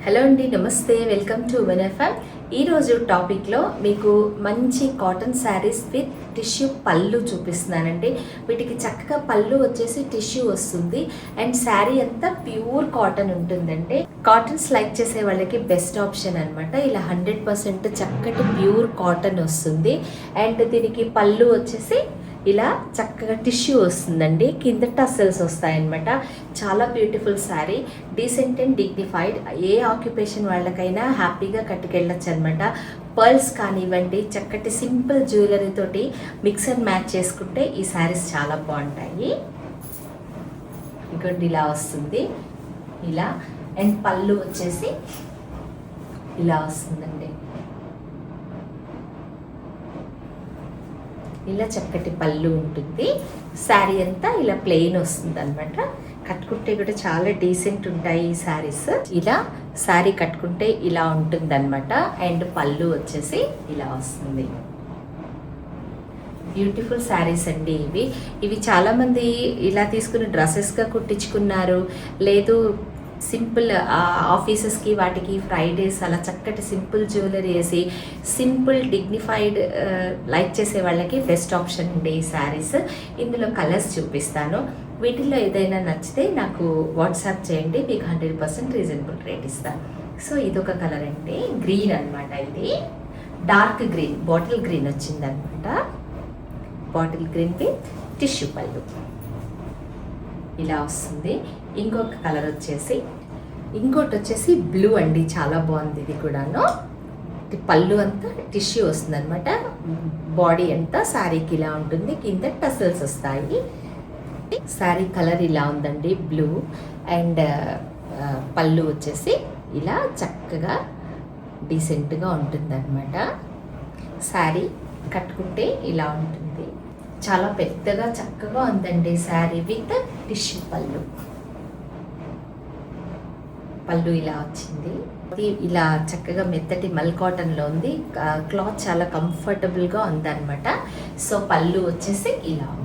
Hello అండి, నమస్తే. Welcome to women FM. ఈరోజు టాపిక్లో మీకు మంచి కాటన్ శారీస్ విత్ టిష్యూ పళ్ళు చూపిస్తున్నానండి. వీటికి చక్కగా పళ్ళు వచ్చేసి టిష్యూ వస్తుంది అండ్ శారీ అంతా ప్యూర్ కాటన్ ఉంటుందండి. కాటన్స్ లైక్ చేసే వాళ్ళకి బెస్ట్ ఆప్షన్ అనమాట. ఇలా 100% చక్కటి ప్యూర్ కాటన్ వస్తుంది అండ్ దీనికి పళ్ళు వచ్చేసి ఇలా చక్కగా టిష్యూ వస్తుందండి. కింద టసల్స్ వస్తాయన్నమాట. చాలా beautiful sari, decent and dignified. A occupation వాళ్ళకైనా హ్యాపీగా కట్టుకెళ్ళచ్చు అనమాట. పర్ల్స్ కానివ్వండి, చక్కటి సింపుల్ జ్యువెలరీ తోటి మిక్స్ అండ్ మ్యాచ్ చేసుకుంటే ఈ శారీస్ చాలా బాగుంటాయి. ఇంకోటి ఇలా వస్తుంది, ఇలా. అండ్ పళ్ళు వచ్చేసి ఇలా వస్తుందండి. ఇలా చక్కటి పళ్ళు ఉంటుంది. శారీ అంతా ఇలా ప్లెయిన్ వస్తుంది అనమాట. కట్టుకుంటే కూడా చాలా డీసెంట్ ఉంటాయి ఈ శారీస్. ఇలా శారీ కట్టుకుంటే ఇలా ఉంటుంది అనమాట. అండ్ పళ్ళు వచ్చేసి ఇలా వస్తుంది. బ్యూటిఫుల్ శారీస్ అండి ఇవి చాలామంది ఇలా తీసుకుని డ్రెస్సెస్గా కుట్టించుకున్నారు, లేదు సింపుల్ ఆఫీసెస్కి వాటికి ఫ్రైడేస్ అలా చక్కటి సింపుల్ జ్యువెలరీ వేసి సింపుల్ డిగ్నిఫైడ్ లైక్ చేసే వాళ్ళకి బెస్ట్ ఆప్షన్ ఉండే ఈ శారీస్. ఇందులో కలర్స్ చూపిస్తాను. వీటిల్లో ఏదైనా నచ్చితే నాకు వాట్సాప్ చేయండి, మీకు 100% రీజనబుల్ రేట్ ఇస్తాను. సో ఇదొక కలర్ అంటే గ్రీన్ అనమాట. ఇది డార్క్ గ్రీన్, బాటిల్ గ్రీన్ వచ్చిందనమాట. బాటిల్ గ్రీన్ విత్ టిష్యూ పళ్ళు ఇలా వస్తుంది. ఇంకొక కలర్ వచ్చేసి, ఇంకోటి వచ్చేసి బ్లూ అండి. చాలా బాగుంది ఇది కూడాను. పళ్ళు అంతా టిష్యూ వస్తుంది అనమాట. బాడీ అంతా శారీకి ఇలా ఉంటుంది, కింద టసల్స్ వస్తాయి. శారీ కలర్ ఇలా ఉందండి, బ్లూ. అండ్ పళ్ళు వచ్చేసి ఇలా చక్కగా డీసెంట్గా ఉంటుంది అనమాట. శారీ కట్టుకుంటే ఇలా ఉంటుంది. చాలా పెద్దగా చక్కగా ఉందండి శారీ విత్ టిష్యూ పళ్ళు. పళ్ళు ఇలా వచ్చింది. ఇలా చక్కగా మెత్తటి మల్ కాటన్లో ఉంది. క్లాత్ చాలా కంఫర్టబుల్గా ఉందన్నమాట. సో పళ్ళు వచ్చేసి ఇలా ఉంది.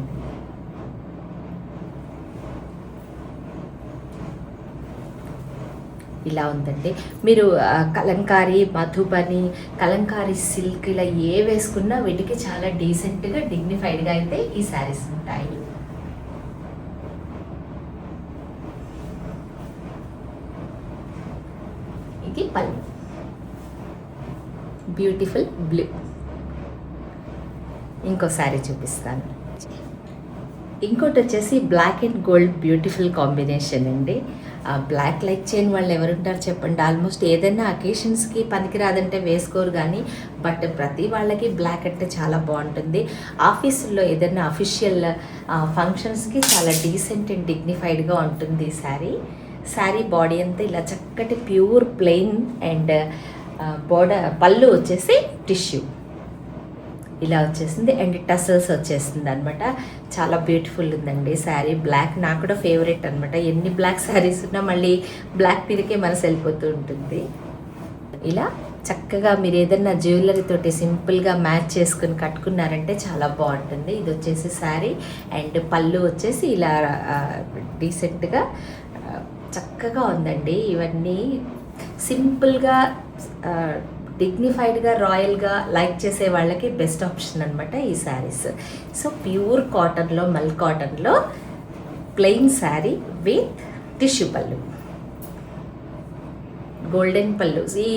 ఇలా ఉందండి. మీరు కలంకారీ, మధుబని, కలంకారీ సిల్క్ ఇలా ఏ వేసుకున్నా వీటికి చాలా డీసెంట్గా డిగ్నిఫైడ్గా అయితే ఈ శారీస్ ఉంటాయి. ఇది పళ్ళు, బ్యూటిఫుల్ బ్లూ. ఇంకో శారీ చూపిస్తాను. ఇంకోటి వచ్చేసి black and gold beautiful combination అండి. బ్లాక్ లైక్ చేయని వాళ్ళు ఎవరుంటారు చెప్పండి. ఆల్మోస్ట్ ఏదైనా అకేషన్స్కి పనికిరాదంటే వేసుకోరు, కానీ బట్ ప్రతి వాళ్ళకి బ్లాక్ అంటే చాలా బాగుంటుంది. ఆఫీసుల్లో ఏదైనా అఫీషియల్ ఫంక్షన్స్కి చాలా డీసెంట్ అండ్ డిగ్నిఫైడ్గా ఉంటుంది ఈ శారీ. శారీ బాడీ అంతా ఇలా చక్కటి ప్యూర్ ప్లెయిన్ అండ్ పళ్ళు వచ్చేసి టిష్యూ ఇలా వచ్చేసింది అండ్ టసల్స్ వచ్చేసింది అనమాట. చాలా బ్యూటిఫుల్ ఉందండి శారీ. బ్లాక్ నాకు కూడా ఫేవరెట్ అనమాట. ఎన్ని బ్లాక్ శారీస్ ఉన్నా మళ్ళీ బ్లాక్ మీదకే మనసు వెళ్ళిపోతూ ఉంటుంది. ఇలా చక్కగా మీరు ఏదైనా జ్యువెలరీ తోటి సింపుల్గా మ్యాచ్ చేసుకుని కట్టుకున్నారంటే చాలా బాగుంటుంది. ఇది వచ్చేసి శారీ అండ్ పళ్ళు వచ్చేసి ఇలా డీసెంట్గా చక్కగా ఉందండి. ఇవన్నీ సింపుల్గా డిగ్నిఫైడ్గా, రాయల్గా లైక్ చేసే వాళ్ళకి బెస్ట్ ఆప్షన్ అనమాట ఈ శారీస్. సో ప్యూర్ కాటన్లో, మల్ కాటన్లో ప్లెయిన్ శారీ విత్ టిష్యూ పళ్ళు, గోల్డెన్ పళ్ళు. ఈ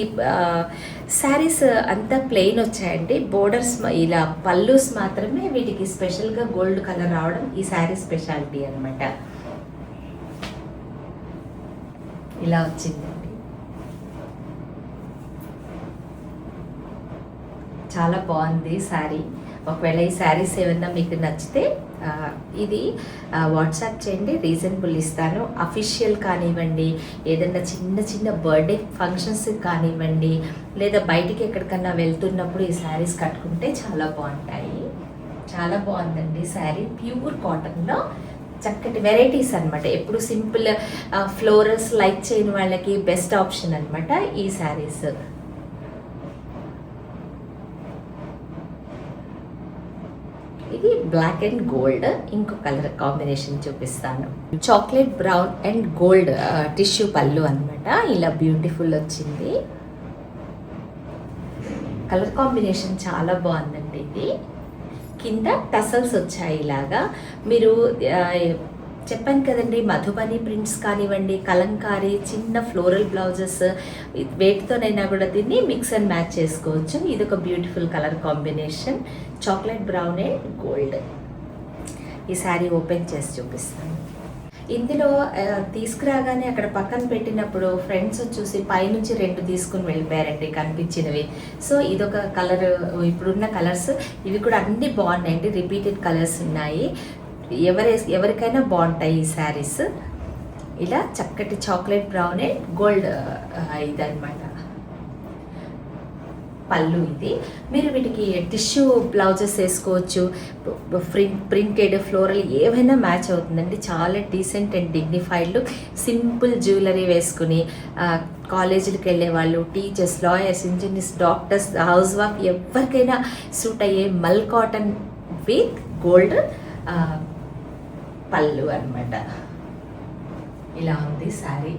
శారీస్ అంతా ప్లెయిన్ వచ్చాయండి. బోర్డర్స్ ఇలా పళ్ళుస్ మాత్రమే వీటికి స్పెషల్గా గోల్డ్ కలర్ రావడం ఈ శారీ స్పెషాలిటీ అనమాట. ఇలా వచ్చిందండి. చాలా బాగుంది శారీ. ఒకవేళ ఈ శారీస్ ఏమన్నా మీకు నచ్చితే ఇది వాట్సాప్ చేయండి, రీజనబుల్ ఇస్తాను. అఫీషియల్ కానివ్వండి, ఏదైనా చిన్న చిన్న బర్త్డే ఫంక్షన్స్ కానివ్వండి, లేదా బయటికి ఎక్కడికన్నా వెళ్తున్నప్పుడు ఈ శారీస్ కట్టుకుంటే చాలా బాగుంటాయి. చాలా బాగుందండి శారీ. ప్యూర్ కాటన్లో చక్కటి వెరైటీస్ అనమాట. ఎప్పుడు సింపుల్ ఫ్లోరల్స్ లైక్ చేయని వాళ్ళకి బెస్ట్ ఆప్షన్ అనమాట ఈ శారీస్. ఇది బ్లాక్ అండ్ గోల్డ్. ఇంకో కలర్ కాంబినేషన్ చూపిస్తాను. Chocolate brown and gold tissue పళ్ళు అనమాట. ఇలా బ్యూటిఫుల్ వచ్చింది. కలర్ కాంబినేషన్ చాలా బాగుందండి. ఇది కింద టసల్స్ వచ్చాయి. ఇలాగా మీరు చెప్పాను కదండి, మధుబని ప్రింట్స్ కానివ్వండి, కలంకారీ చిన్న ఫ్లోరల్ బ్లౌజెస్ వేటితోనైనా కూడా దీన్ని మిక్స్ అండ్ మ్యాచ్ చేసుకోవచ్చు. ఇది ఒక beautiful colour combination, chocolate brown and gold. ఈ శారీ ఓపెన్ చేసి చూపిస్తాను. ఇందులో తీసుకురాగానే అక్కడ పక్కన పెట్టినప్పుడు ఫ్రెండ్స్ చూసి పైనుంచి 2 తీసుకుని వెళ్ళిపోయారండి కనిపించినవి. సో ఇదొక కలర్. ఇప్పుడున్న కలర్స్ ఇవి కూడా అన్నీ బాగున్నాయండి, రిపీటెడ్ కలర్స్ ఉన్నాయి. ఎవరికైనా బాగుంటాయి ఈ శారీస్. ఇలా చక్కటి చాక్లెట్ బ్రౌన్ అండ్ గోల్డ్ ఇదనమాట పళ్ళు. ఇది మీరు వీటికి టిష్యూ బ్లౌజెస్ వేసుకోవచ్చు, ప్రింటెడ్ ఫ్లోరల్ ఏవైనా మ్యాచ్ అవుతుందండి. చాలా decent and dignified look. Simple jewellery వేసుకుని కాలేజీలకు వెళ్ళే వాళ్ళు, teachers, lawyers, engineers, doctors, house wife ఎవరికైనా సూట్ అయ్యే మల్ కాటన్ విత్ గోల్డ్ పళ్ళు అనమాట. ఇలా ఉంది శారీ.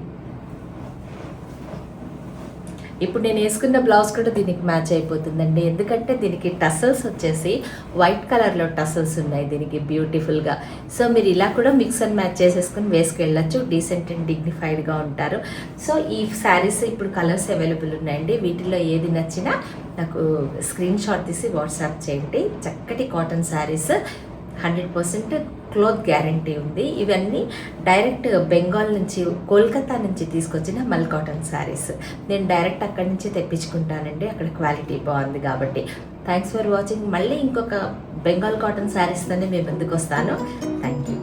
ఇప్పుడు నేను వేసుకున్న బ్లౌజ్ కూడా దీనికి మ్యాచ్ అయిపోతుందండి, ఎందుకంటే దీనికి టసల్స్ వచ్చేసి వైట్ కలర్లో టసల్స్ ఉన్నాయి దీనికి బ్యూటిఫుల్గా. సో మీరు ఇలా కూడా మిక్స్ అండ్ మ్యాచ్ చేసేసుకుని వేసుకెళ్ళచ్చు, డీసెంట్ అండ్ డిగ్నిఫైడ్గా ఉంటారు. సో ఈ శారీస్ ఇప్పుడు కలర్స్ అవైలబుల్ ఉన్నాయండి. వీటిలో ఏది నచ్చినా నాకు స్క్రీన్ షాట్ తీసి వాట్సాప్ చేయండి. చక్కటి కాటన్ శారీస్, 100% క్లోత్ గ్యారంటీ ఉంది. ఇవన్నీ డైరెక్ట్ బెంగాల్ నుంచి, కోల్కతా నుంచి తీసుకొచ్చిన మల్ కాటన్ శారీస్. నేను డైరెక్ట్ అక్కడి నుంచి తెప్పించుకుంటానండి, అక్కడ క్వాలిటీ బాగుంది కాబట్టి. Thanks for watching. మళ్ళీ ఇంకొక బెంగాల్ కాటన్ శారీస్తోనే మేము ముందుకు వస్తాను. Thank you.